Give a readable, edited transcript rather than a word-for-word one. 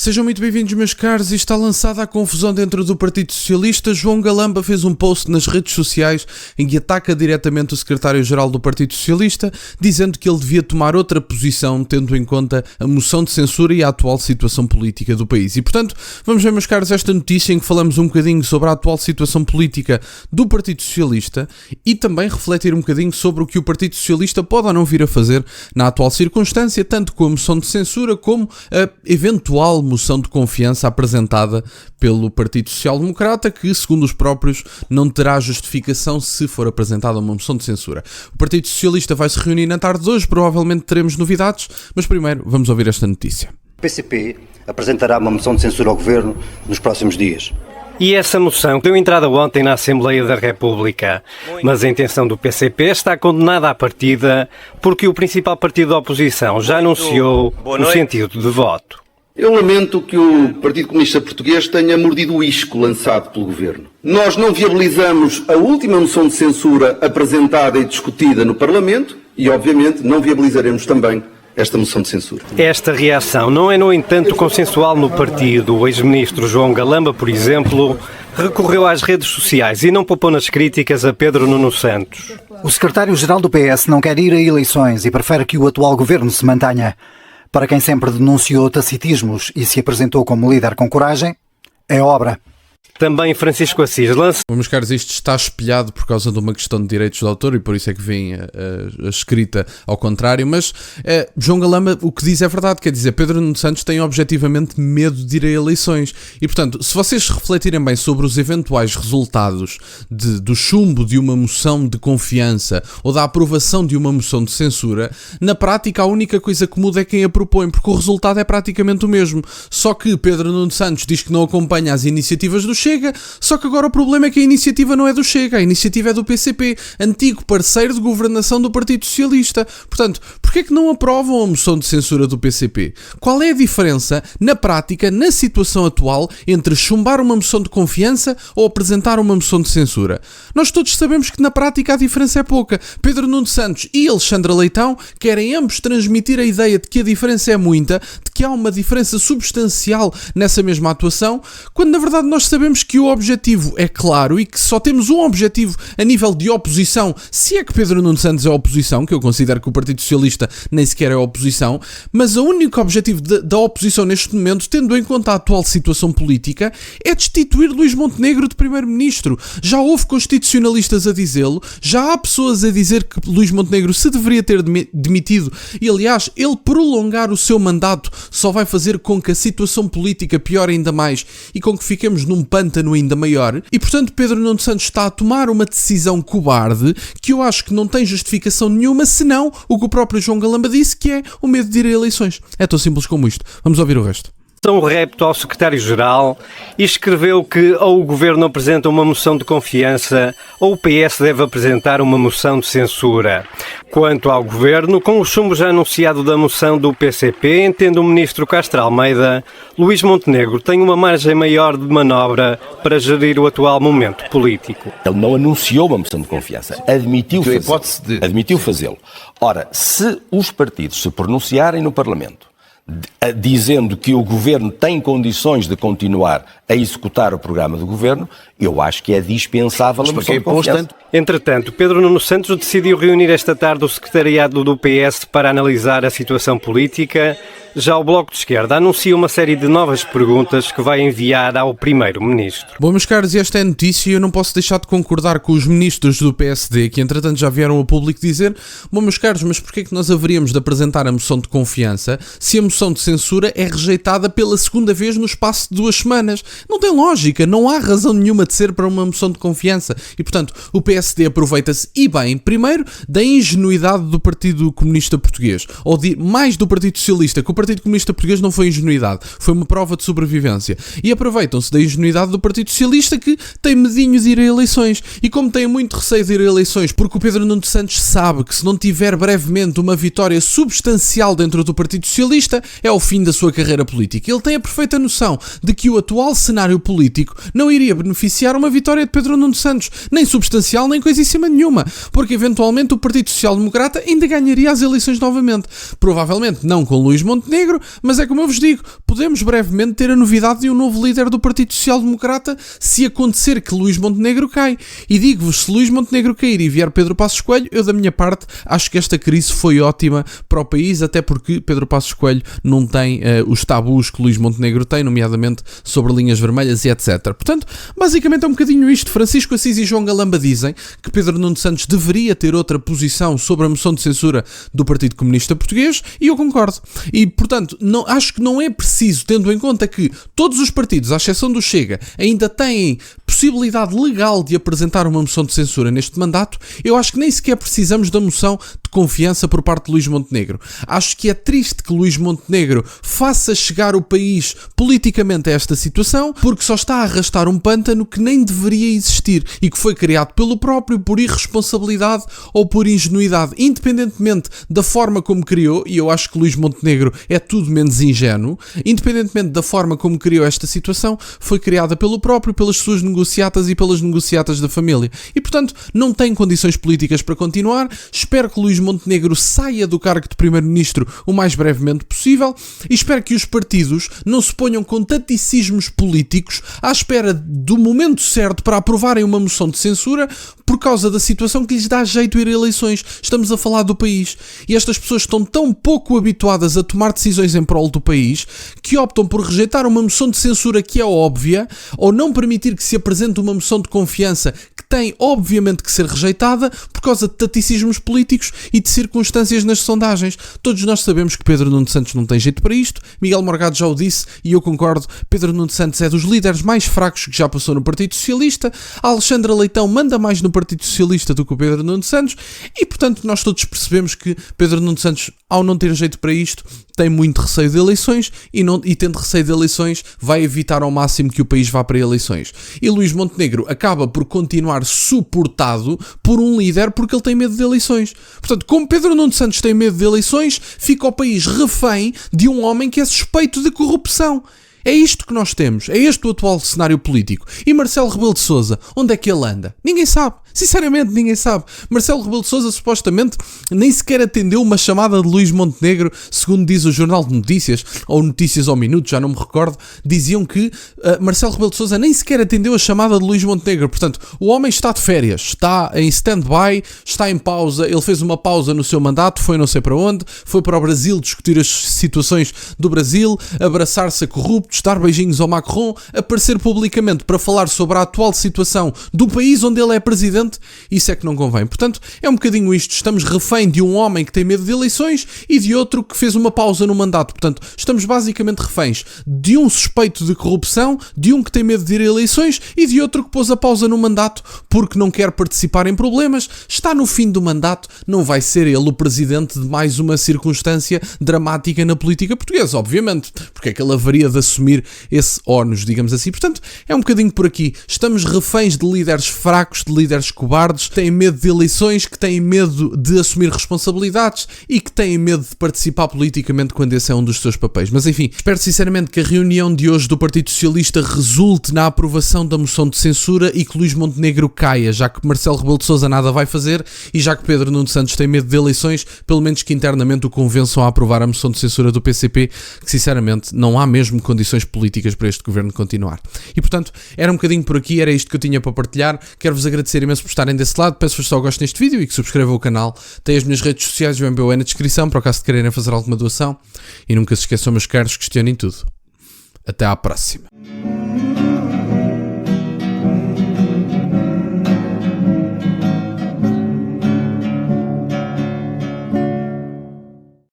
Sejam muito bem-vindos, meus caros. Está lançada a confusão dentro do Partido Socialista. João Galamba fez um post nas redes sociais em que ataca diretamente o secretário-geral do Partido Socialista, dizendo que ele devia tomar outra posição, tendo em conta a moção de censura e a atual situação política do país. E, portanto, vamos ver, meus caros, esta notícia em que falamos um bocadinho sobre a atual situação política do Partido Socialista e também refletir um bocadinho sobre o que o Partido Socialista pode ou não vir a fazer na atual circunstância, tanto com a moção de censura como a eventual moção de confiança apresentada pelo Partido Social Democrata, que, segundo os próprios, não terá justificação se for apresentada uma moção de censura. O Partido Socialista vai se reunir na tarde de hoje, provavelmente teremos novidades, mas primeiro vamos ouvir esta notícia. O PCP apresentará uma moção de censura ao Governo nos próximos dias. E essa moção deu entrada ontem na Assembleia da República, mas a intenção do PCP está condenada à partida porque o principal partido da oposição já anunciou o sentido de voto. Eu lamento que o Partido Comunista Português tenha mordido o isco lançado pelo Governo. Nós não viabilizamos a última moção de censura apresentada e discutida no Parlamento e, obviamente, não viabilizaremos também esta moção de censura. Esta reação não é, no entanto, consensual no partido. O ex-ministro João Galamba, por exemplo, recorreu às redes sociais e não poupou nas críticas a Pedro Nuno Santos. O secretário-geral do PS não quer ir a eleições e prefere que o atual governo se mantenha. Para quem sempre denunciou tacitismos e se apresentou como líder com coragem, é obra. Também Francisco Assis lança... Meus caros, isto está espelhado por causa de uma questão de direitos de autor e por isso é que vem a escrita ao contrário, mas João Galamba o que diz é verdade, quer dizer, Pedro Nuno Santos tem objetivamente medo de ir a eleições e, portanto, se vocês refletirem bem sobre os eventuais resultados do chumbo de uma moção de confiança ou da aprovação de uma moção de censura, na prática a única coisa que muda é quem a propõe, porque o resultado é praticamente o mesmo, só que Pedro Nuno Santos diz que não acompanha as iniciativas do Chega, só que agora o problema é que a iniciativa não é do Chega, a iniciativa é do PCP, antigo parceiro de governação do Partido Socialista. Portanto, porquê é que não aprovam a moção de censura do PCP? Qual é a diferença, na prática, na situação atual, entre chumbar uma moção de confiança ou apresentar uma moção de censura? Nós todos sabemos que na prática a diferença é pouca. Pedro Nuno Santos e Alexandra Leitão querem ambos transmitir a ideia de que a diferença é muita, de que há uma diferença substancial nessa mesma atuação, quando na verdade nós sabemos que o objetivo é claro e que só temos um objetivo a nível de oposição, se é que Pedro Nuno Santos é oposição, que eu considero que o Partido Socialista nem sequer é oposição, mas o único objetivo da oposição neste momento, tendo em conta a atual situação política, é destituir Luís Montenegro de Primeiro-Ministro. Já houve constitucionalistas a dizê-lo, já há pessoas a dizer que Luís Montenegro se deveria ter demitido e, aliás, ele prolongar o seu mandato só vai fazer com que a situação política piore ainda mais e com que fiquemos num pântano ainda maior e, portanto, Pedro Nuno Santos está a tomar uma decisão cobarde que eu acho que não tem justificação nenhuma, senão o que o próprio João Galamba disse, que é o medo de ir a eleições. É tão simples como isto. Vamos ouvir o resto. Um repto ao secretário-geral e escreveu que ou o Governo apresenta uma moção de confiança ou o PS deve apresentar uma moção de censura. Quanto ao Governo, com o chumbo já anunciado da moção do PCP, entende o Ministro Castro Almeida, Luís Montenegro tem uma margem maior de manobra para gerir o atual momento político. Ele não anunciou uma moção de confiança, admitiu fazê-lo. Ora, se os partidos se pronunciarem no Parlamento dizendo que o Governo tem condições de continuar a executar o programa do Governo, eu acho que é dispensável a moção de confiança. Entretanto, Pedro Nuno Santos decidiu reunir esta tarde o secretariado do PS para analisar a situação política. Já o Bloco de Esquerda anuncia uma série de novas perguntas que vai enviar ao Primeiro-Ministro. Bom, meus caros, esta é a notícia e eu não posso deixar de concordar com os ministros do PSD, que entretanto já vieram a público dizer: bom, meus caros, mas porquê é que nós haveríamos de apresentar a moção de confiança se a moção de censura é rejeitada pela segunda vez no espaço de 2 semanas? Não tem lógica, não há razão nenhuma de ser para uma moção de confiança. E, portanto, o PSD aproveita-se, e bem, primeiro, da ingenuidade do Partido Comunista Português, ou mais do Partido Socialista, que o Partido Comunista Português não foi ingenuidade, foi uma prova de sobrevivência. E aproveitam-se da ingenuidade do Partido Socialista, que tem medinho de ir a eleições. E como tem muito receio de ir a eleições, porque o Pedro Nuno Santos sabe que se não tiver brevemente uma vitória substancial dentro do Partido Socialista, é o fim da sua carreira política. Ele tem a perfeita noção de que o atual cenário político não iria beneficiar uma vitória de Pedro Nuno Santos, nem substancial, nem coisíssima nenhuma, porque eventualmente o Partido Social Democrata ainda ganharia as eleições novamente. Provavelmente não com Luís Montenegro, Montenegro, mas é como eu vos digo, podemos brevemente ter a novidade de um novo líder do Partido Social Democrata se acontecer que Luís Montenegro cai. E digo-vos, se Luís Montenegro cair e vier Pedro Passos Coelho, eu da minha parte acho que esta crise foi ótima para o país, até porque Pedro Passos Coelho não tem os tabus que Luís Montenegro tem, nomeadamente sobre linhas vermelhas e etc. Portanto, basicamente é um bocadinho isto. Francisco Assis e João Galamba dizem que Pedro Nuno Santos deveria ter outra posição sobre a moção de censura do Partido Comunista Português, e eu concordo. E, portanto, acho que não é preciso, tendo em conta que todos os partidos, à exceção do Chega, ainda têm possibilidade legal de apresentar uma moção de censura neste mandato, eu acho que nem sequer precisamos da moção de confiança por parte de Luís Montenegro. Acho que é triste que Luís Montenegro faça chegar o país politicamente a esta situação, porque só está a arrastar um pântano que nem deveria existir e que foi criado pelo próprio por irresponsabilidade ou por ingenuidade, independentemente da forma como criou, e eu acho que Luís Montenegro é tudo menos ingênuo, independentemente da forma como criou esta situação, foi criada pelo próprio, pelas suas negociatas e pelas negociatas da família. E, portanto, não tem condições políticas para continuar. Espero que Luís Montenegro saia do cargo de Primeiro-Ministro o mais brevemente possível e espero que os partidos não se ponham com taticismos políticos à espera do momento certo para aprovarem uma moção de censura por causa da situação que lhes dá jeito ir a eleições. Estamos a falar do país. E estas pessoas estão tão pouco habituadas a tomar decisões em prol do país que optam por rejeitar uma moção de censura que é óbvia ou não permitir que se apresente uma moção de confiança que tem obviamente que ser rejeitada por causa de taticismos políticos e de circunstâncias nas sondagens. Todos nós sabemos que Pedro Nuno Santos não tem jeito para isto. Miguel Morgado já o disse e eu concordo. Pedro Nuno Santos é dos líderes mais fracos que já passou no Partido Socialista. A Alexandra Leitão manda mais no Partido Socialista do que o Pedro Nuno Santos e, portanto, nós todos percebemos que Pedro Nuno Santos, ao não ter jeito para isto, tem muito receio de eleições e tendo receio de eleições vai evitar ao máximo que o país vá para eleições. E Luís Montenegro acaba por continuar suportado por um líder porque ele tem medo de eleições. Portanto, como Pedro Nuno Santos tem medo de eleições, fica o país refém de um homem que é suspeito de corrupção. É isto que nós temos, é este o atual cenário político. E Marcelo Rebelo de Sousa, onde é que ele anda? Ninguém sabe, sinceramente ninguém sabe. Marcelo Rebelo de Sousa supostamente nem sequer atendeu uma chamada de Luís Montenegro, segundo diz o Jornal de Notícias, ou Notícias ao Minuto, já não me recordo, diziam que Marcelo Rebelo de Sousa nem sequer atendeu a chamada de Luís Montenegro. Portanto, o homem está de férias, está em stand-by, está em pausa, ele fez uma pausa no seu mandato, foi não sei para onde, foi para o Brasil discutir as situações do Brasil, abraçar-se a corruptos, dar beijinhos ao Macron, aparecer publicamente para falar sobre a atual situação do país onde ele é presidente, isso é que não convém. Portanto, é um bocadinho isto. Estamos refém de um homem que tem medo de eleições e de outro que fez uma pausa no mandato. Portanto, estamos basicamente reféns de um suspeito de corrupção, de um que tem medo de ir a eleições e de outro que pôs a pausa no mandato porque não quer participar em problemas. Está no fim do mandato, não vai ser ele o presidente de mais uma circunstância dramática na política portuguesa, obviamente, porque é que ele haveria de assumir esse ónus, digamos assim. Portanto, é um bocadinho por aqui. Estamos reféns de líderes fracos, de líderes cobardes, que têm medo de eleições, que têm medo de assumir responsabilidades e que têm medo de participar politicamente quando esse é um dos seus papéis. Mas enfim, espero sinceramente que a reunião de hoje do Partido Socialista resulte na aprovação da moção de censura e que Luís Montenegro caia, já que Marcelo Rebelo de Sousa nada vai fazer e já que Pedro Nuno Santos tem medo de eleições, pelo menos que internamente o convençam a aprovar a moção de censura do PCP, que sinceramente não há mesmo condições políticas para este governo continuar. E portanto, era um bocadinho por aqui, era isto que eu tinha para partilhar. Quero-vos agradecer imenso por estarem desse lado, peço-vos só gostem deste vídeo e que subscrevam o canal. Tem as minhas redes sociais e o MBOE na descrição, para o caso de quererem fazer alguma doação. E nunca se esqueçam, meus caros, questionem tudo. Até à próxima.